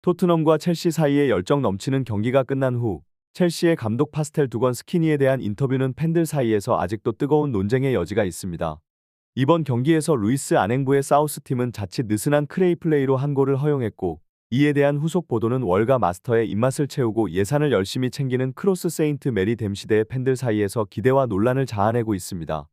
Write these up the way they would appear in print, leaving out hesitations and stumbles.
토트넘과 첼시 사이에 열정 넘치는 경기가 끝난 후 첼시의 감독 파스텔 두건 스키니에 대한 인터뷰는 팬들 사이에서 아직도 뜨거운 논쟁의 여지가 있습니다. 이번 경기에서 루이스 안행부의 사우스팀은 자칫 느슨한 크레이 플레이로 한 골을 허용했고, 이에 대한 후속 보도는 월가 마스터의 입맛을 채우고 예산을 열심히 챙기는 크로스 세인트 메리 댐시대의 팬들 사이에서 기대와 논란을 자아내고 있습니다.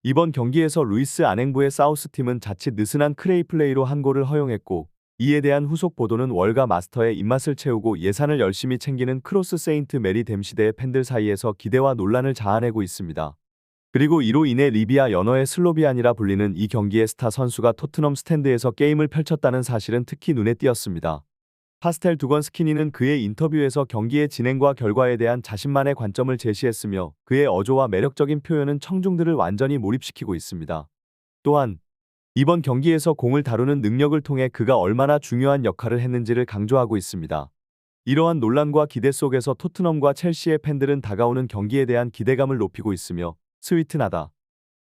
이번 경기에서 루이스 안행부의 사우스팀은 자칫 느슨한 크레이 플레이로 한 골을 허용했고, 이에 대한 후속 보도는 월가 마스터의 입맛을 채우고 예산을 열심히 챙기는 크로스 세인트 메리 댐시대의 팬들 사이에서 기대와 논란을 자아내고 있습니다. 그리고 이로 인해 리비아 연어의 슬로비안이라 불리는 이 경기의 스타 선수가 토트넘 스탠드에서 게임을 펼쳤다는 사실은 특히 눈에 띄었습니다. 파스텔 두건 스키니는 그의 인터뷰에서 경기의 진행과 결과에 대한 자신만의 관점을 제시했으며, 그의 어조와 매력적인 표현은 청중들을 완전히 몰입시키고 있습니다. 또한 이번 경기에서 공을 다루는 능력을 통해 그가 얼마나 중요한 역할을 했는지를 강조하고 있습니다. 이러한 논란과 기대 속에서 토트넘과 첼시의 팬들은 다가오는 경기에 대한 기대감을 높이고 있으며, 스위트나다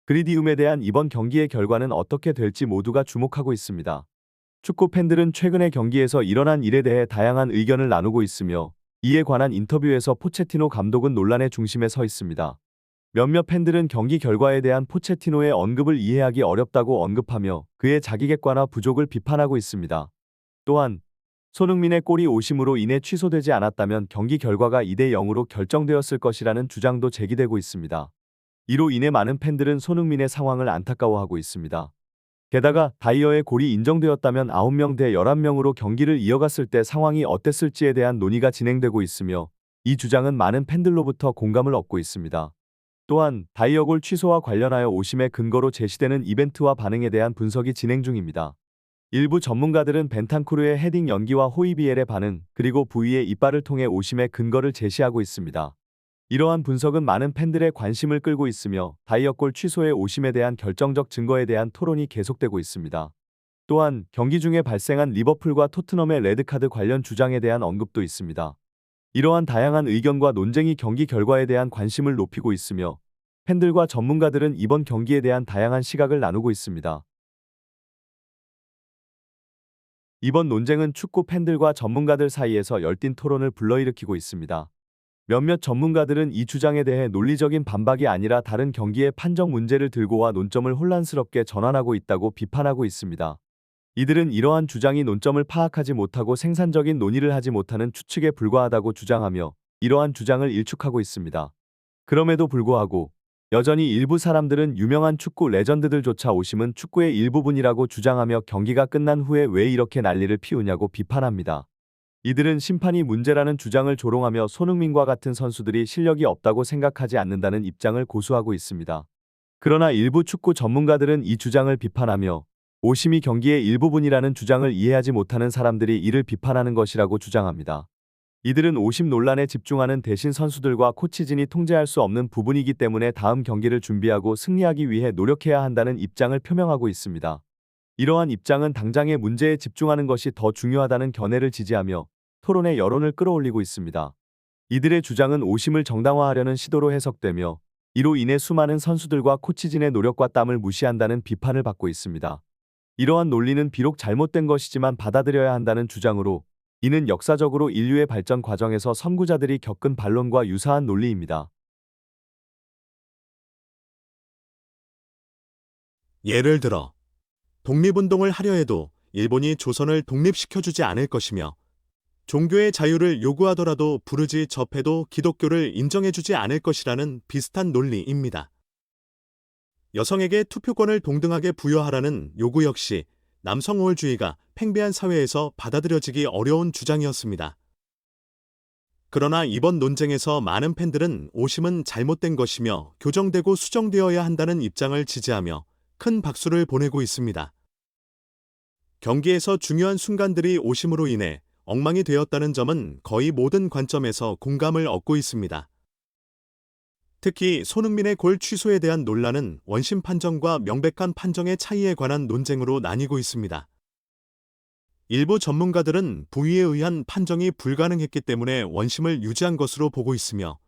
그리디움에 대한 이번 경기의 결과는 어떻게 될지 모두가 주목하고 있습니다. 축구 팬들은 최근의 경기에서 일어난 일에 대해 다양한 의견을 나누고 있으며, 이에 관한 인터뷰에서 포체티노 감독은 논란의 중심에 서 있습니다. 몇몇 팬들은 경기 결과에 대한 포체티노의 언급을 이해하기 어렵다고 언급하며 그의 자기객관화 부족을 비판하고 있습니다. 또한 손흥민의 골이 오심으로 인해 취소되지 않았다면 경기 결과가 2대 0으로 결정되었을 것이라는 주장도 제기되고 있습니다. 이로 인해 많은 팬들은 손흥민의 상황을 안타까워하고 있습니다. 게다가 다이어의 골이 인정되었다면 9명 대 11명으로 경기를 이어갔을 때 상황이 어땠을지에 대한 논의가 진행되고 있으며, 이 주장은 많은 팬들로부터 공감을 얻고 있습니다. 또한 다이어골 취소와 관련하여 오심의 근거로 제시되는 이벤트와 반응에 대한 분석이 진행 중입니다. 일부 전문가들은 벤탄쿠르의 헤딩 연기와 호이비엘의 반응, 그리고 부위의 이빨을 통해 오심의 근거를 제시하고 있습니다. 이러한 분석은 많은 팬들의 관심을 끌고 있으며, 다이어골 취소의 오심에 대한 결정적 증거에 대한 토론이 계속되고 있습니다. 또한 경기 중에 발생한 리버풀과 토트넘의 레드카드 관련 주장에 대한 언급도 있습니다. 이러한 다양한 의견과 논쟁이 경기 결과에 대한 관심을 높이고 있으며, 팬들과 전문가들은 이번 경기에 대한 다양한 시각을 나누고 있습니다. 이번 논쟁은 축구 팬들과 전문가들 사이에서 열띤 토론을 불러일으키고 있습니다. 몇몇 전문가들은 이 주장에 대해 논리적인 반박이 아니라 다른 경기의 판정 문제를 들고와 논점을 혼란스럽게 전환하고 있다고 비판하고 있습니다. 이들은 이러한 주장이 논점을 파악하지 못하고 생산적인 논의를 하지 못하는 추측에 불과하다고 주장하며, 이러한 주장을 일축하고 있습니다. 그럼에도 불구하고 여전히 일부 사람들은 유명한 축구 레전드들조차 오심은 축구의 일부분이라고 주장하며 경기가 끝난 후에 왜 이렇게 난리를 피우냐고 비판합니다. 이들은 심판이 문제라는 주장을 조롱하며 손흥민과 같은 선수들이 실력이 없다고 생각하지 않는다는 입장을 고수하고 있습니다. 그러나 일부 축구 전문가들은 이 주장을 비판하며, 오심이 경기의 일부분이라는 주장을 이해하지 못하는 사람들이 이를 비판하는 것이라고 주장합니다. 이들은 오심 논란에 집중하는 대신 선수들과 코치진이 통제할 수 없는 부분이기 때문에 다음 경기를 준비하고 승리하기 위해 노력해야 한다는 입장을 표명하고 있습니다. 이러한 입장은 당장의 문제에 집중하는 것이 더 중요하다는 견해를 지지하며 토론의 여론을 끌어올리고 있습니다. 이들의 주장은 오심을 정당화하려는 시도로 해석되며, 이로 인해 수많은 선수들과 코치진의 노력과 땀을 무시한다는 비판을 받고 있습니다. 이러한 논리는 비록 잘못된 것이지만 받아들여야 한다는 주장으로, 이는 역사적으로 인류의 발전 과정에서 선구자들이 겪은 반론과 유사한 논리입니다. 예를 들어 독립운동을 하려 해도 일본이 조선을 독립시켜주지 않을 것이며, 종교의 자유를 요구하더라도 부르지 접해도 기독교를 인정해주지 않을 것이라는 비슷한 논리입니다. 여성에게 투표권을 동등하게 부여하라는 요구 역시 남성 우월주의가 팽배한 사회에서 받아들여지기 어려운 주장이었습니다. 그러나 이번 논쟁에서 많은 팬들은 오심은 잘못된 것이며 교정되고 수정되어야 한다는 입장을 지지하며 큰 박수를 보내고 있습니다. 경기에서 중요한 순간들이 오심으로 인해 엉망이 되었다는 점은 거의 모든 관점에서 공감을 얻고 있습니다. 특히 손흥민의 골 취소에 대한 논란은 원심 판정과 명백한 판정의 차이에 관한 논쟁으로 나뉘고 있습니다. 일부 전문가들은 부위에 의한 판정이 불가능했기 때문에 원심을 유지한 것으로 보고 있으며,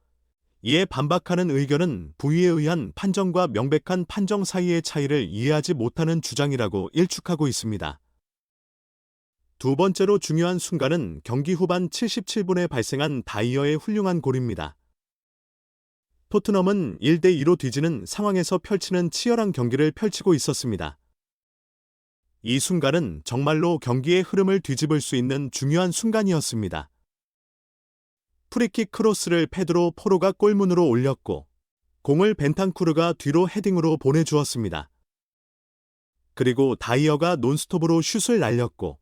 이에 반박하는 의견은 부위에 의한 판정과 명백한 판정 사이의 차이를 이해하지 못하는 주장이라고 일축하고 있습니다. 두 번째로 중요한 순간은 경기 후반 77분에 발생한 다이어의 훌륭한 골입니다. 토트넘은 1대2로 뒤지는 상황에서 펼치는 치열한 경기를 펼치고 있었습니다. 이 순간은 정말로 경기의 흐름을 뒤집을 수 있는 중요한 순간이었습니다. 프리킥 크로스를 페드로 포로가 골문으로 올렸고 공을 벤탄쿠르가 뒤로 헤딩으로 보내주었습니다. 그리고 다이어가 논스톱으로 슛을 날렸고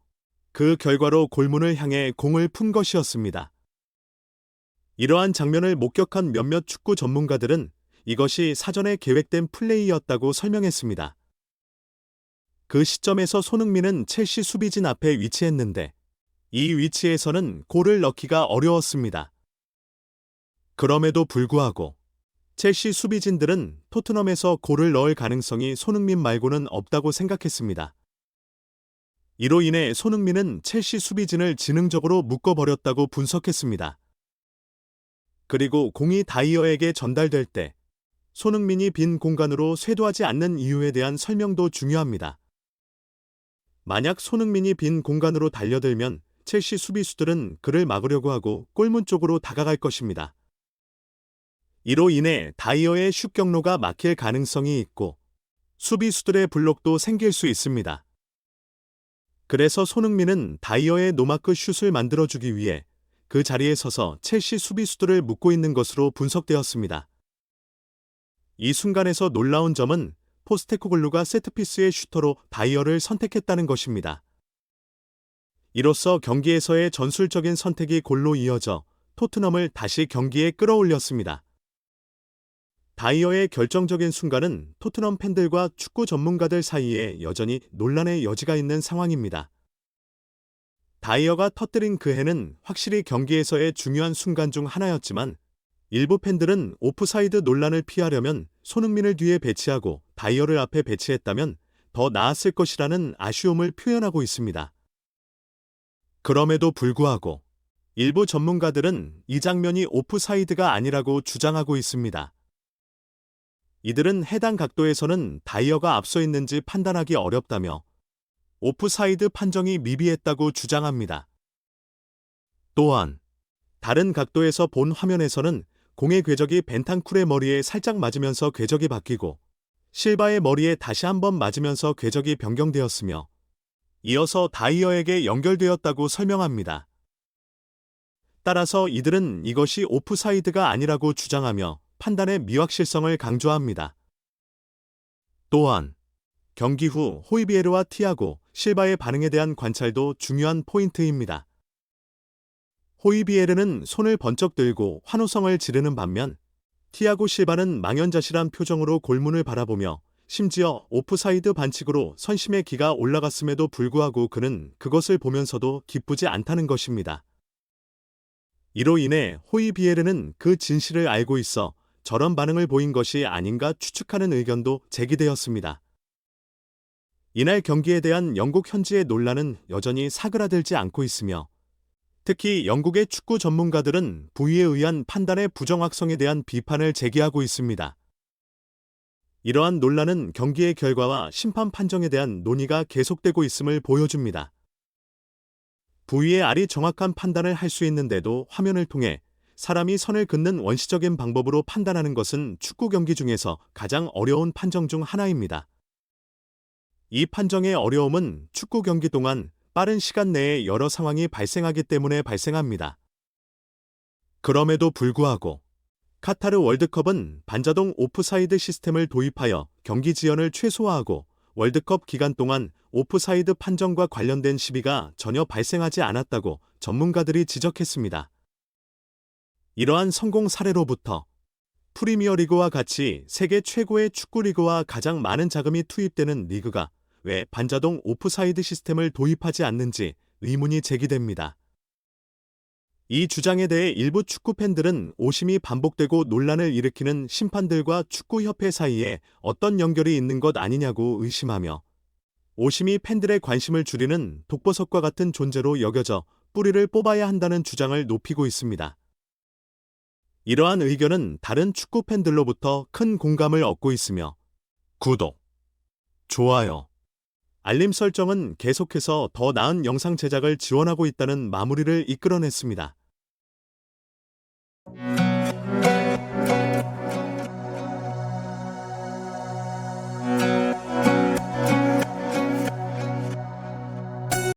그 결과로 골문을 향해 공을 푼 것이었습니다. 이러한 장면을 목격한 몇몇 축구 전문가들은 이것이 사전에 계획된 플레이였다고 설명했습니다. 그 시점에서 손흥민은 첼시 수비진 앞에 위치했는데 이 위치에서는 골을 넣기가 어려웠습니다. 그럼에도 불구하고 첼시 수비진들은 토트넘에서 골을 넣을 가능성이 손흥민 말고는 없다고 생각했습니다. 이로 인해 손흥민은 첼시 수비진을 지능적으로 묶어버렸다고 분석했습니다. 그리고 공이 다이어에게 전달될 때 손흥민이 빈 공간으로 쇄도하지 않는 이유에 대한 설명도 중요합니다. 만약 손흥민이 빈 공간으로 달려들면 첼시 수비수들은 그를 막으려고 하고 골문 쪽으로 다가갈 것입니다. 이로 인해 다이어의 슛 경로가 막힐 가능성이 있고 수비수들의 블록도 생길 수 있습니다. 그래서 손흥민은 다이어의 노마크 슛을 만들어주기 위해 그 자리에 서서 첼시 수비수들을 묶고 있는 것으로 분석되었습니다. 이 순간에서 놀라운 점은 포스테코글루가 세트피스의 슈터로 다이어를 선택했다는 것입니다. 이로써 경기에서의 전술적인 선택이 골로 이어져 토트넘을 다시 경기에 끌어올렸습니다. 다이어의 결정적인 순간은 토트넘 팬들과 축구 전문가들 사이에 여전히 논란의 여지가 있는 상황입니다. 다이어가 터뜨린 그 해는 확실히 경기에서의 중요한 순간 중 하나였지만 일부 팬들은 오프사이드 논란을 피하려면 손흥민을 뒤에 배치하고 다이어를 앞에 배치했다면 더 나았을 것이라는 아쉬움을 표현하고 있습니다. 그럼에도 불구하고 일부 전문가들은 이 장면이 오프사이드가 아니라고 주장하고 있습니다. 이들은 해당 각도에서는 다이어가 앞서 있는지 판단하기 어렵다며 오프사이드 판정이 미비했다고 주장합니다. 또한 다른 각도에서 본 화면에서는 공의 궤적이 벤탄쿨의 머리에 살짝 맞으면서 궤적이 바뀌고 실바의 머리에 다시 한번 맞으면서 궤적이 변경되었으며 이어서 다이어에게 연결되었다고 설명합니다. 따라서 이들은 이것이 오프사이드가 아니라고 주장하며 판단의 미확실성을 강조합니다. 또한 경기 후 호이비에르와 티아고 실바의 반응에 대한 관찰도 중요한 포인트입니다. 호이비에르는 손을 번쩍 들고 환호성을 지르는 반면 티아고 실바는 망연자실한 표정으로 골문을 바라보며 심지어 오프사이드 반칙으로 선심의 기가 올라갔음에도 불구하고 그는 그것을 보면서도 기쁘지 않다는 것입니다. 이로 인해 호이비에르는 그 진실을 알고 있어 저런 반응을 보인 것이 아닌가 추측하는 의견도 제기되었습니다. 이날 경기에 대한 영국 현지의 논란은 여전히 사그라들지 않고 있으며 특히 영국의 축구 전문가들은 부위에 의한 판단의 부정확성에 대한 비판을 제기하고 있습니다. 이러한 논란은 경기의 결과와 심판 판정에 대한 논의가 계속되고 있음을 보여줍니다. 부위의 알이 정확한 판단을 할 수 있는데도 화면을 통해 사람이 선을 긋는 원시적인 방법으로 판단하는 것은 축구 경기 중에서 가장 어려운 판정 중 하나입니다. 이 판정의 어려움은 축구 경기 동안 빠른 시간 내에 여러 상황이 발생하기 때문에 발생합니다. 그럼에도 불구하고 카타르 월드컵은 반자동 오프사이드 시스템을 도입하여 경기 지연을 최소화하고 월드컵 기간 동안 오프사이드 판정과 관련된 시비가 전혀 발생하지 않았다고 전문가들이 지적했습니다. 이러한 성공 사례로부터 프리미어리그와 같이 세계 최고의 축구리그와 가장 많은 자금이 투입되는 리그가 왜 반자동 오프사이드 시스템을 도입하지 않는지 의문이 제기됩니다. 이 주장에 대해 일부 축구 팬들은 오심이 반복되고 논란을 일으키는 심판들과 축구협회 사이에 어떤 연결이 있는 것 아니냐고 의심하며 오심이 팬들의 관심을 줄이는 독버섯과 같은 존재로 여겨져 뿌리를 뽑아야 한다는 주장을 높이고 있습니다. 이러한 의견은 다른 축구 팬들로부터 큰 공감을 얻고 있으며 구독, 좋아요, 알림 설정은 계속해서 더 나은 영상 제작을 지원하고 있다는 마무리를 이끌어냈습니다.